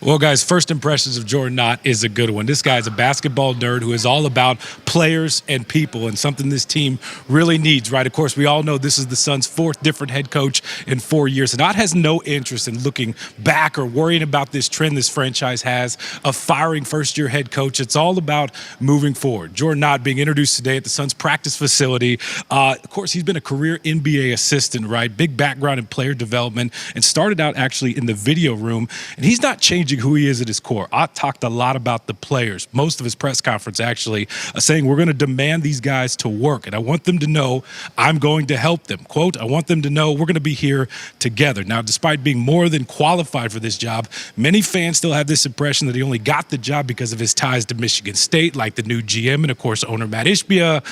Well, guys, first impressions of Jordan Ott is a good one. This guy's a basketball nerd who is all about players and people, and something this team really needs, right? Of course, we all know this is the Suns' fourth different head coach in 4 years, and Ott has no interest in looking back or worrying about this trend this franchise has of firing first-year head coach. It's all about moving forward. Jordan Ott being introduced today at the Suns' practice facility. Of course, he's been a career NBA assistant, right? Big background in player development, and started out actually in the video room, and he's not changing who he is at his core. Ott talked a lot about the players, most of his press conference actually, saying we're going to demand these guys to work, and I want them to know I'm going to help them. Quote, I want them to know we're going to be here together. Now, despite being more than qualified for this job, many fans still have this impression that he only got the job because of his ties to Michigan State, like the new GM and, of course, owner Matt Ishbia.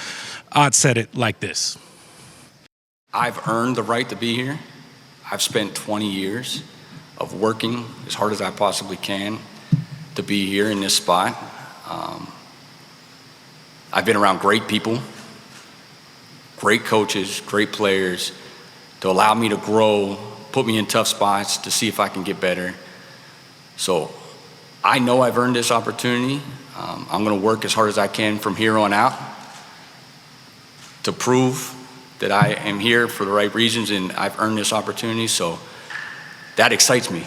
Ott said it like this. I've earned the right to be here. I've spent 20 years of working as hard as I possibly can to be here in this spot. I've been around great people, great coaches, great players to allow me to grow, put me in tough spots to see if I can get better. So I know I've earned this opportunity. I'm gonna work as hard as I can from here on out to prove that I am here for the right reasons and I've earned this opportunity. So that excites me.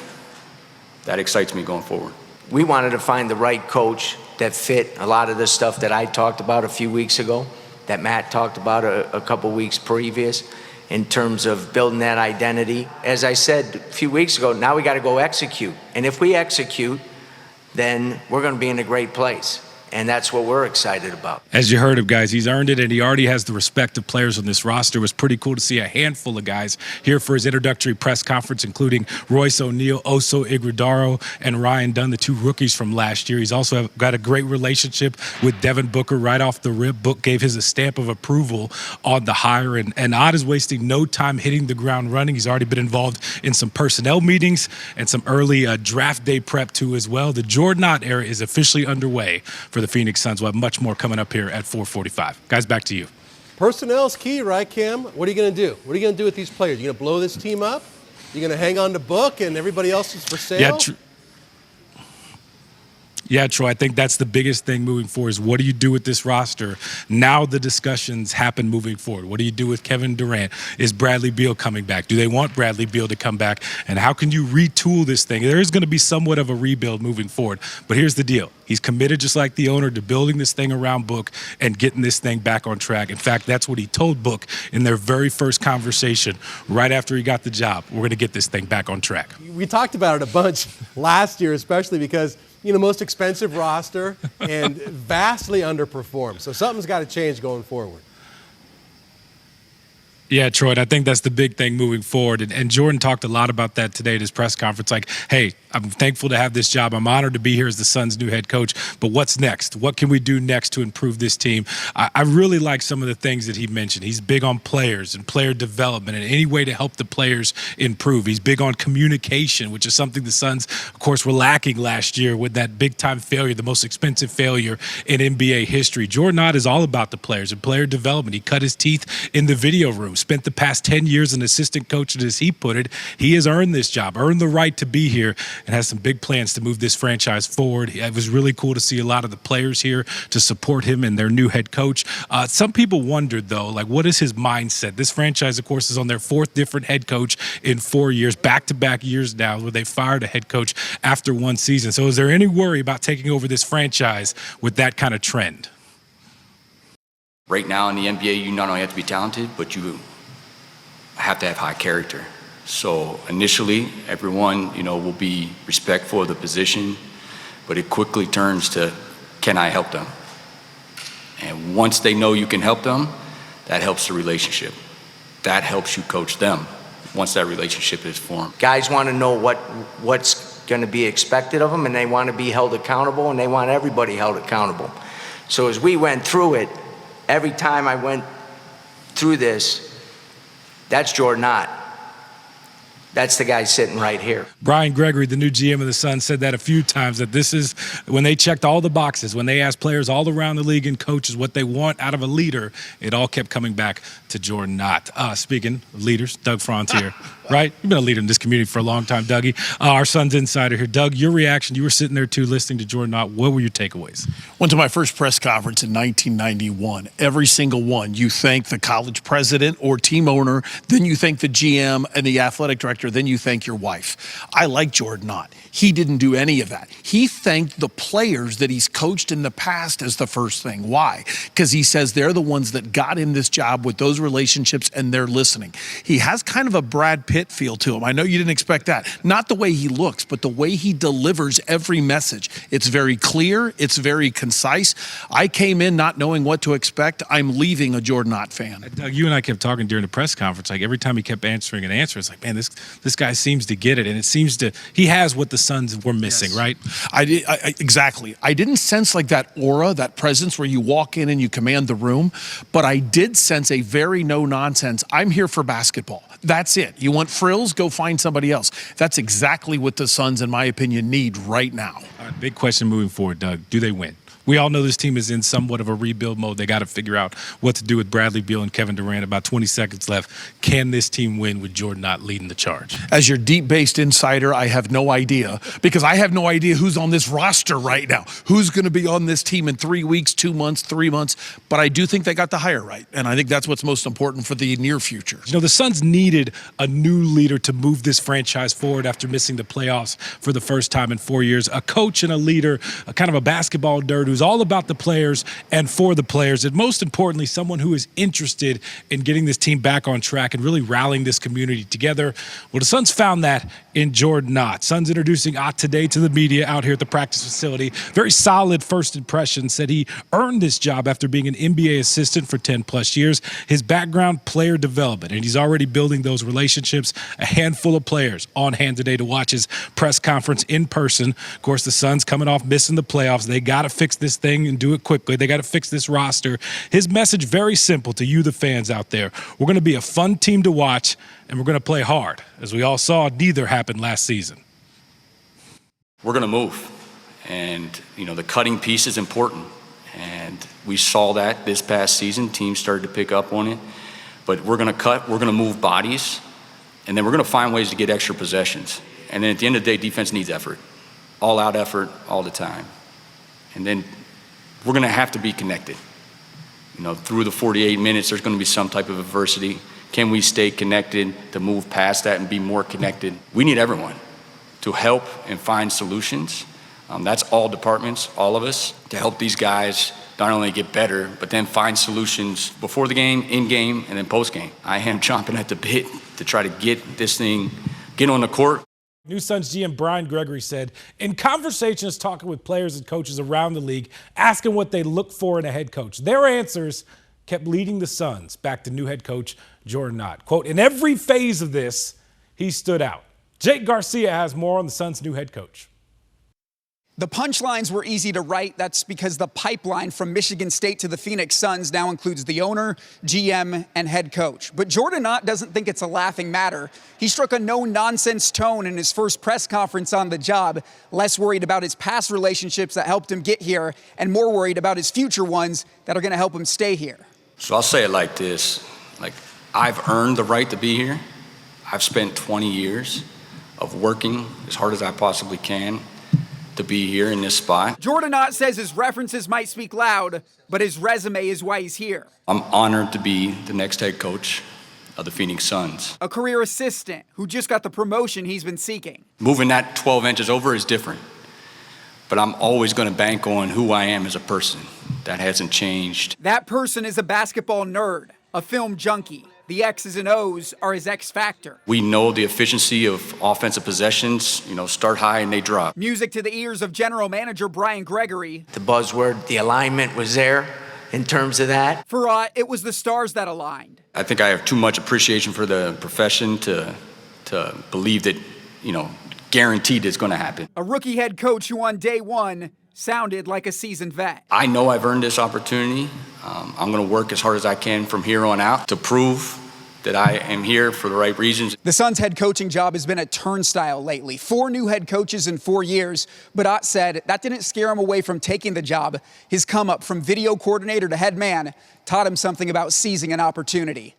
That excites me going forward. We wanted to find the right coach that fit a lot of the stuff that I talked about a few weeks ago, that Matt talked about a couple weeks previous, in terms of building that identity. As I said a few weeks ago, now we got to go execute. And if we execute, then we're going to be in a great place. And that's what we're excited about. As you heard of, guys, he's earned it, and he already has the respect of players on this roster. It was pretty cool to see a handful of guys here for his introductory press conference, including Royce O'Neal, Oso Iguodaro, and Ryan Dunn, the two rookies from last year. He's also got a great relationship with Devin Booker right off the rip. Book gave his a stamp of approval on the hire, and Ott is wasting no time hitting the ground running. He's already been involved in some personnel meetings and some early draft day prep, too, as well. The Jordan Ott era is officially underway for the Phoenix Suns. We'll have much more coming up here at 4:45. Guys, back to you. Personnel's key, right, Cam? What are you going to do? What are you going to do with these players? You going to blow this team up? You going to hang on to Book and everybody else is for sale? Yeah, Troy, I think that's the biggest thing moving forward is what do you do with this roster? Now the discussions happen moving forward. What do you do with Kevin Durant? Is Bradley Beal coming back? Do they want Bradley Beal to come back? And how can you retool this thing? There is going to be somewhat of a rebuild moving forward. But here's the deal. He's committed, just like the owner, to building this thing around Book and getting this thing back on track. In fact, that's what he told Book in their very first conversation right after he got the job. We're going to get this thing back on track. We talked about it a bunch last year, especially because most expensive roster and vastly underperformed. So something's got to change going forward. Yeah, Troy, I think that's the big thing moving forward. And Jordan talked a lot about that today at his press conference. Like, hey, I'm thankful to have this job. I'm honored to be here as the Suns' new head coach. But what's next? What can we do next to improve this team? I really like some of the things that he mentioned. He's big on players and player development and any way to help the players improve. He's big on communication, which is something the Suns, of course, were lacking last year with that big-time failure, the most expensive failure in NBA history. Jordan Ott is all about the players and player development. He cut his teeth in the video room, spent the past 10 years an assistant coach, and as he put it, he has earned this job, earned the right to be here, and has some big plans to move this franchise forward. It was really cool to see a lot of the players here to support him and their new head coach. Some people wondered, though, like, what is his mindset? This franchise, of course, is on their fourth different head coach in 4 years, back-to-back years now, where they fired a head coach after one season. So is there any worry about taking over this franchise with that kind of trend? Right now in the NBA, you not only have to be talented, but you have to have high character. So initially, everyone, will be respectful of the position, but it quickly turns to, can I help them? And once they know you can help them, that helps the relationship. That helps you coach them once that relationship is formed. Guys want to know what's going to be expected of them, and they want to be held accountable, and they want everybody held accountable. So as we went through it, every time I went through this, that's Jordan Ott. That's the guy sitting right here. Brian Gregory, the new GM of the Suns, said that a few times, that this is when they checked all the boxes, when they asked players all around the league and coaches what they want out of a leader, it all kept coming back to Jordan Ott. Speaking of leaders, Doug Frontier. right? You've been a leader in this community for a long time, Dougie. Our Suns insider here. Doug, your reaction, you were sitting there too listening to Jordan Ott. What were your takeaways? Went to my first press conference in 1991. Every single one, you thank the college president or team owner, then you thank the GM and the athletic director, then you thank your wife. I like Jordan Ott. He didn't do any of that. He thanked the players that he's coached in the past as the first thing. Why? Because he says they're the ones that got him this job with those relationships and they're listening. He has kind of a Brad Pitt feel to him. I know you didn't expect that. Not the way he looks, but the way he delivers every message. It's very clear. It's very concise. I came in not knowing what to expect. I'm leaving a Jordan Ott fan. Doug, you and I kept talking during the press conference. Like every time he kept answering an answer, it's like, man, this guy seems to get it. And it seems to, he has what the Suns were missing, right? Exactly. I didn't sense like that aura, that presence where you walk in and you command the room, but I did sense a very no-nonsense, I'm here for basketball. That's it. You want frills? Go find somebody else. That's exactly what the Suns, in my opinion, need right now. All right, big question moving forward, Doug. Do they win? We all know this team is in somewhat of a rebuild mode. They got to figure out what to do with Bradley Beal and Kevin Durant. About 20 seconds left. Can this team win with Jordan Ott leading the charge? As your deep-based insider, I have no idea because I have no idea who's on this roster right now. Who's going to be on this team in 3 weeks, 2 months, 3 months. But I do think they got the hire right, and I think that's what's most important for the near future. You know, the Suns needed a new leader to move this franchise forward after missing the playoffs for the first time in 4 years. A coach and a leader, a kind of a basketball nerd who's all about the players and for the players, and most importantly, someone who is interested in getting this team back on track and really rallying this community together. Well, the Suns found that in Jordan Ott. Suns introducing Ott today to the media out here at the practice facility. Very solid first impression. Said he earned this job after being an NBA assistant for 10 plus years. His background, player development, and he's already building those relationships. A handful of players on hand today to watch his press conference in person. Of course, the Suns coming off missing the playoffs. They got to fix this thing and do it quickly. They got to fix this roster. His message, very simple to you, the fans out there. We're going to be a fun team to watch, and we're going to play hard. As we all saw, neither happened last season. We're going to move. And, you know, the cutting piece is important. And we saw that this past season. Teams started to pick up on it. But we're going to cut. We're going to move bodies. And then we're going to find ways to get extra possessions. And then at the end of the day, defense needs effort. All-out effort all the time. And then we're going to have to be connected. You know, through the 48 minutes, there's going to be some type of adversity. Can we stay connected to move past that and be more connected? We need everyone to help and find solutions. That's all departments, all of us, to help these guys not only get better, but then find solutions before the game, in game, and then post game. I am chomping at the bit to try to get this thing, get on the court. New Suns GM Brian Gregory said, in conversations talking with players and coaches around the league, asking what they look for in a head coach, their answers kept leading the Suns back to new head coach Jordan Ott. Quote, in every phase of this, he stood out. Jake Garcia has more on the Suns' new head coach. The punchlines were easy to write. That's because the pipeline from Michigan State to the Phoenix Suns now includes the owner, GM, and head coach. But Jordan Ott doesn't think it's a laughing matter. He struck a no-nonsense tone in his first press conference on the job, less worried about his past relationships that helped him get here, and more worried about his future ones that are going to help him stay here. So I'll say it like this. Like, I've earned the right to be here. I've spent 20 years of working as hard as I possibly can to be here in this spot. Jordan Ott says his references might speak loud, but his resume is why he's here. I'm honored to be the next head coach of the Phoenix Suns. A career assistant who just got the promotion he's been seeking. Moving that 12 inches over is different, but I'm always going to bank on who I am as a person. That hasn't changed. That person is a basketball nerd, a film junkie. The X's and O's are his X factor. We know the efficiency of offensive possessions, start high and they drop. Music to the ears of general manager Brian Gregory. The buzzword, the alignment was there in terms of that. For Ott, it was the stars that aligned. I think I have too much appreciation for the profession to believe that, guaranteed it's going to happen. A rookie head coach who on day one sounded like a seasoned vet. I know I've earned this opportunity. I'm going to work as hard as I can from here on out to prove that I am here for the right reasons. The Suns' head coaching job has been a turnstile lately. 4 new head coaches in 4 years, but Ott said that didn't scare him away from taking the job. His come up from video coordinator to head man taught him something about seizing an opportunity.